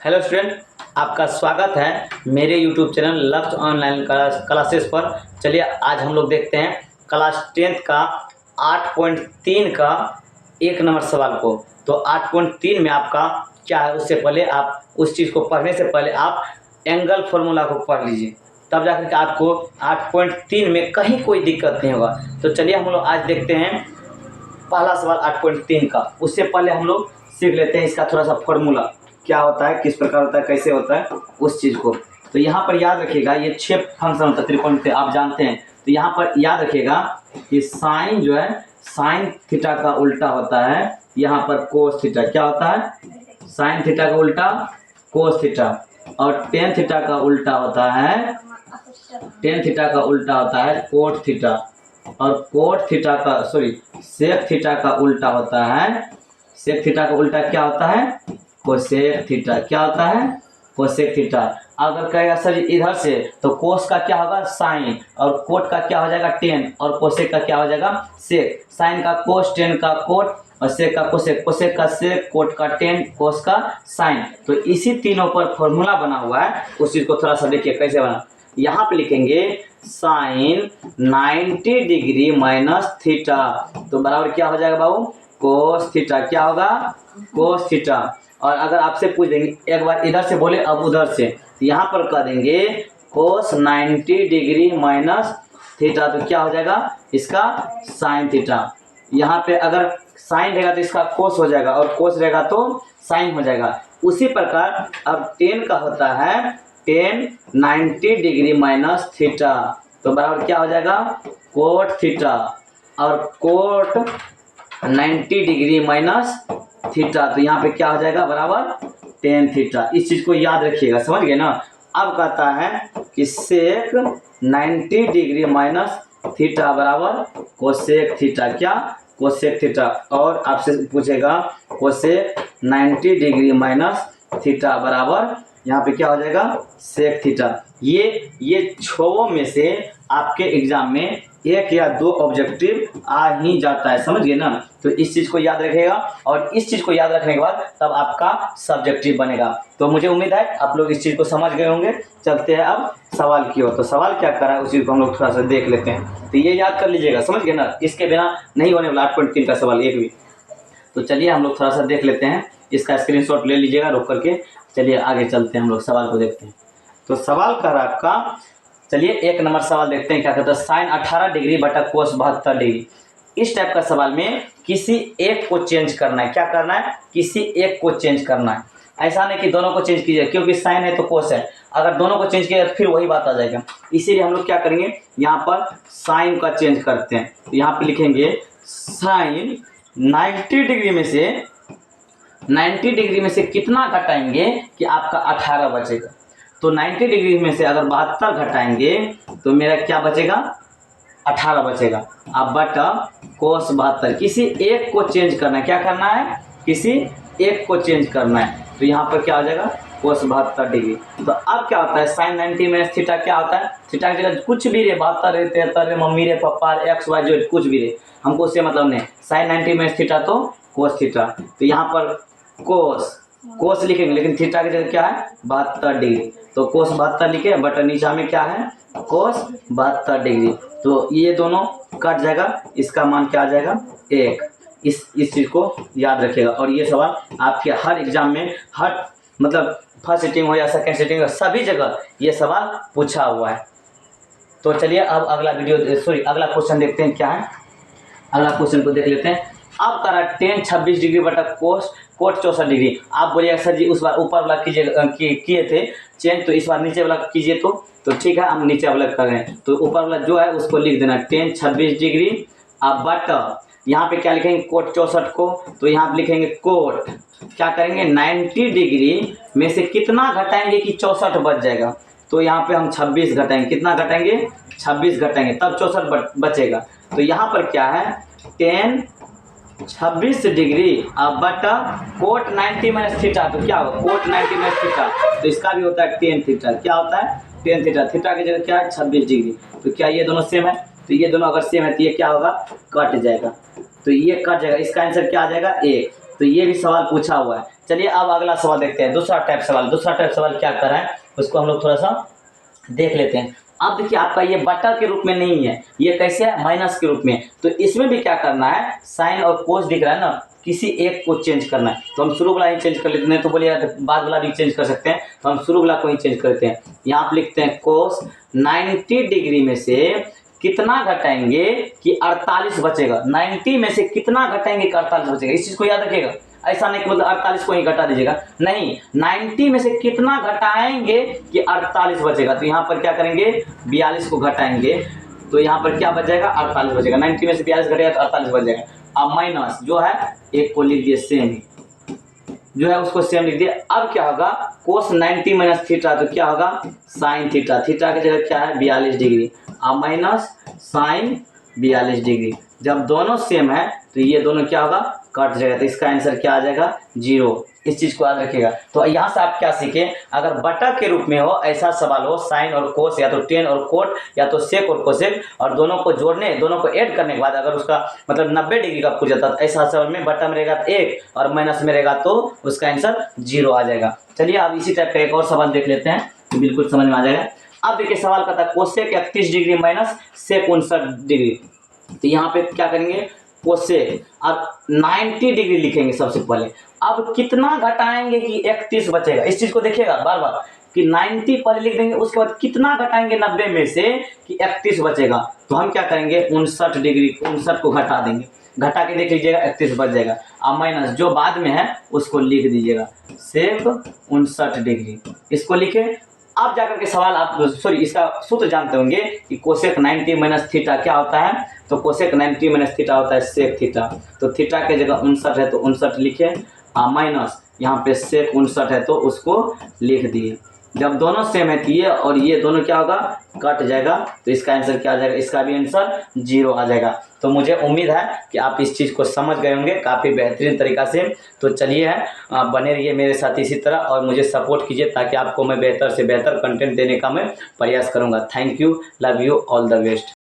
Hello student, आपका स्वागत है मेरे यूट्यूब चैनल लक्ष्य ऑनलाइन क्लासेस पर। चलिए आज हम लोग देखते हैं क्लास 10th का 8.3 का 1 नंबर सवाल को। तो 8.3 में आपका क्या है, उससे पहले आप उस चीज़ को पढ़ने से पहले आप एंगल फार्मूला को पढ़ लीजिए, तब जाकर के आपको 8.3 में कहीं कोई दिक्कत नहीं होगा। तो चलिए हम लोग आज देखते हैं पहला सवाल 8.3 का। उससे पहले हम लोग सीख लेते हैं इसका थोड़ा सा फॉर्मूला क्या होता है, किस प्रकार होता है, कैसे होता है उस चीज़ को। तो यहाँ पर याद रखिएगा, ये 6 फंक्शन होता है त्रिकोण आप जानते हैं। तो यहाँ पर याद रखिएगा कि साइन जो है साइन थीटा का उल्टा होता है, यहाँ पर कोस थीटा क्या होता है, साइन थीटा का उल्टा कोस थीटा, और टेन थीटा का उल्टा होता है, टेन थीटा का उल्टा होता है कोट थीटा, और कोट थीटा का सेक थीटा का उल्टा होता है, सेक थीटा का उल्टा क्या होता है, कोसेक थीटा। क्या होता है, कोसेक थीटा। अगर कहेगा सर इधर से तो कोस का क्या होगा साइन, और कोट का क्या हो जाएगा टेन, और कोसेक का क्या हो जाएगा सेक। साइन का कोस, टेन का कोट, और सेक का कोसेक, कोसेक का सेक, कोट का टेन, कोस का साइन। तो इसी तीनों पर फॉर्मूला बना हुआ है, उस चीज को थोड़ा सा देखिए कैसे बना। यहाँ पे लिखेंगे साइन 90 डिग्री माइनस थीटा, तो बराबर क्या हो जाएगा बाबू, कोस थीटा। क्या होगा, कोस थीटा। और अगर आपसे पूछ देंगे एक बार इधर से बोले अब उधर से, तो यहाँ पर कह देंगे कोस 90 डिग्री माइनस थीटा, तो क्या हो जाएगा इसका साइन थीटा। यहाँ पे अगर साइन रहेगा तो इसका कोस हो जाएगा, और कोस रहेगा तो साइन हो जाएगा। उसी प्रकार अब टेन का होता है टेन 90 डिग्री माइनस थीटा, तो बराबर क्या हो जाएगा कोट थीटा, और कोट 90 डिग्री माइनस थीटा, तो यहाँ पे क्या हो जाएगा बराबर टेन थीटा। इस चीज को याद रखिएगा, समझ गए ना। अब कहता है कि सेक 90 डिग्री माइनस थीटा बराबर कोसेक थीटा। क्या, कोसेक थीटा। और आपसे पूछेगा कोसेक 90 डिग्री माइनस थीटा बराबर यहाँ पे क्या हो जाएगा सेक थीटा। ये छो में से आपके एग्जाम में एक या दो ऑब्जेक्टिव आ ही जाता है, समझ गए ना। तो इस चीज को याद रखिएगा, और इस चीज को याद रखने के बाद तब आपका सब्जेक्टिव बनेगा। तो मुझे उम्मीद है आप लोग इस चीज को समझ गए होंगे। चलते हैं अब सवाल की ओर। तो सवाल क्या कर रहा है उसी को हम लोग थोड़ा सा देख लेते हैं। तो ये याद कर लीजिएगा, समझ गए ना, इसके बिना नहीं होने वाला 8.3 का सवाल एक भी। तो चलिए हम लोग थोड़ा सा देख लेते हैं, इसका स्क्रीनशॉट ले लीजिएगा रोक करके। चलिए आगे चलते हैं, हम लोग सवाल को देखते हैं। तो सवाल कर रहा है आपका, चलिए 1 नंबर सवाल देखते हैं क्या कहता है। साइन 18 डिग्री बटा कोस 72 डिग्री। इस टाइप का सवाल में किसी एक को चेंज करना है। क्या करना है, किसी एक को चेंज करना है। ऐसा नहीं कि दोनों को चेंज कीजिए, क्योंकि साइन है तो कोस है। अगर दोनों को चेंज किया तो फिर वही बात आ जाएगा। इसीलिए हम लोग क्या करेंगे, यहाँ पर साइन का चेंज करते हैं। तो यहाँ पे लिखेंगे साइन 90 डिग्री में से कितना घटाएंगे कि आपका 18 बचेगा। तो 90 डिग्री में से अगर 72 घटाएंगे तो मेरा क्या बचेगा 18 बचेगा। अब बटा कोस 72, किसी एक को चेंज करना है। क्या करना है, किसी एक को चेंज करना है। तो यहाँ पर क्या हो जाएगा कोस 72 डिग्री। तो अब क्या होता है साइन 90 में थीटा क्या होता है, थीटा की जगह कुछ भी रहे, 72 रहे, 73 रहे, मम्मी रे पापा एक्स वाई जेड कुछ भी रहे, हमको उससे मतलब नहीं। साइन 90 में थीटा तो कोस थीटा। तो यहाँ पर कोस लिखेंगे, लेकिन थीटा की जगह क्या है 72 डिग्री। तो कोस 72 लिखे, बटा नीचा में क्या है कोस 72 डिग्री। तो ये दोनों कट जाएगा, इसका मान क्या आ जाएगा 1। इस चीज को याद रखिएगा। और ये सवाल आपके हर एग्जाम में, हर मतलब फर्स्ट सिटिंग हो या सेकंड सिटिंग हो, सभी जगह ये सवाल पूछा हुआ है। तो चलिए अब अगला क्वेश्चन देखते हैं क्या है। अगला क्वेश्चन को देख लेते हैं। अब करा टेन 26 डिग्री बटा कोट 64 डिग्री। आप बोलिएगा सर जी उस बार ऊपर वाला किए थे चेंज, तो इस बार नीचे वाला कीजिए। तो ठीक है, हम नीचे वाला कर रहे हैं। तो ऊपर वाला जो है उसको लिख देना टेन 26 डिग्री। अब बटा यहाँ पे क्या लिखेंगे कोट 64 को, तो यहाँ पे लिखेंगे कोट क्या करेंगे 90 डिग्री में से कितना घटाएंगे कि 64 बच जाएगा। तो यहाँ पे हम 26 घटाएंगे, कितना घटाएंगे 26 घटाएंगे, तब 64 बचेगा। तो यहाँ पर क्या है टेन 26 डिग्री अब बटा कोट 90 माइनस थीटा। तो क्या होगा कोट 90 माइनस थीटा, तो इसका भी होता है टेन थीटा। क्या होता है टेन थीटा। थीटा की जगह क्या है 26 डिग्री। तो क्या ये दोनों सेम है, तो ये दोनों अगर सेम है तो ये क्या होगा कट जाएगा। तो ये कट जाएगा, इसका आंसर क्या आ जाएगा 1। तो ये भी सवाल पूछा हुआ है। चलिए अब अगला सवाल देखते हैं, दूसरा टाइप सवाल क्या कर रहा है उसको हम लोग थोड़ा सा देख लेते हैं। अब देखिए आपका ये बटा के रूप में नहीं है, ये कैसे है, माइनस के रूप में। तो इसमें भी क्या करना है, साइन और कोस दिख रहा है ना, किसी एक को चेंज करना है। तो हम शुरू वाला ही चेंज कर लेते हैं, तो बोलिए बाद वाला भी चेंज कर सकते हैं, तो हम शुरू वाला को ही चेंज करते हैं। यहाँ आप लिखते हैं कोस 90 डिग्री में से कितना घटाएंगे कि 48 बचेगा। 90 में से कितना घटाएंगे कि 48 बचेगा, इस चीज को याद रखिएगा। ऐसा नहीं कि मतलब 48 को ही घटा दीजिएगा, नहीं, 90 में से कितना घटाएंगे कि 48 बचेगा। तो यहाँ पर क्या करेंगे, 42 को घटाएंगे, तो यहाँ पर क्या बच जाएगा, 48 बचेगा। 90 में से 42 घटेगा तो 48 बच जाएगा। अब माइनस जो है एक को लिख दिए सेम ही, जो है उसको सेम लिख दिए। अब क्या होगा, कोस 90 माइनस थीटा, तो क्या होगा साइन थीटा, थीटा की जगह क्या है 42 डिग्री, अब माइनस साइन 42 डिग्री। जब दोनों सेम है तो ये दोनों क्या होगा, कट जाएगा, तो इसका आंसर क्या आ जाएगा 0। इस चीज को याद रखिएगा। तो यहाँ से आप क्या सीखे, अगर बटा के रूप में हो, ऐसा सवाल हो, साइन और कोस या तो टेन और कोट या तो सेक और कोसेक, और दोनों को जोड़ने, दोनों को ऐड करने के बाद अगर उसका मतलब 90 डिग्री का पूछ जाता, तो ऐसा सवाल में बटा में रहेगा तो 1 और माइनस में रहेगा तो उसका आंसर 0 आ जाएगा। चलिए अब इसी टाइप का एक और सवाल देख लेते हैं, तो बिल्कुल समझ में आ जाएगा। अब देखिए सवाल का था cosec 31 degree minus sec 59 degree. तो यहाँ पे क्या करेंगे, कोसेक अब 90 डिग्री लिखेंगे सबसे पहले। अब कितना घटाएंगे कि 31 बचेगा, इस चीज को देखिएगा बार बार कि 90 पहले लिख देंगे, उसके बाद कितना घटाएंगे 90 में से कि 31 बचेगा। तो हम क्या करेंगे 59 डिग्री, 59 को घटा देंगे, घटा के देख लीजिएगा 31 बच जाएगा। अब माइनस जो बाद में है उसको लिख दीजिएगा सेक 59 डिग्री, इसको लिखे। अब जाकर के सवाल आप इसका सूत्र जानते होंगे कि कोसेक 90 माइनस थीटा क्या होता है, तो कोसेक 90 माइनस थीटा होता है सेक थीटा। तो थीटा के जगह 59 है तो 59 लिखे, माइनस यहाँ पे सेक 59 है तो उसको लिख दिए। जब दोनों सेम है तो ये और ये दोनों क्या होगा, कट जाएगा, तो इसका आंसर क्या आ जाएगा, इसका भी आंसर 0 आ जाएगा। तो मुझे उम्मीद है कि आप इस चीज़ को समझ गए होंगे काफ़ी बेहतरीन तरीक़ा से। तो चलिए बने रहिए मेरे साथ इसी तरह और मुझे सपोर्ट कीजिए ताकि आपको मैं बेहतर से बेहतर कंटेंट देने का मैं प्रयास करूँगा। Thank you, love you, all the best.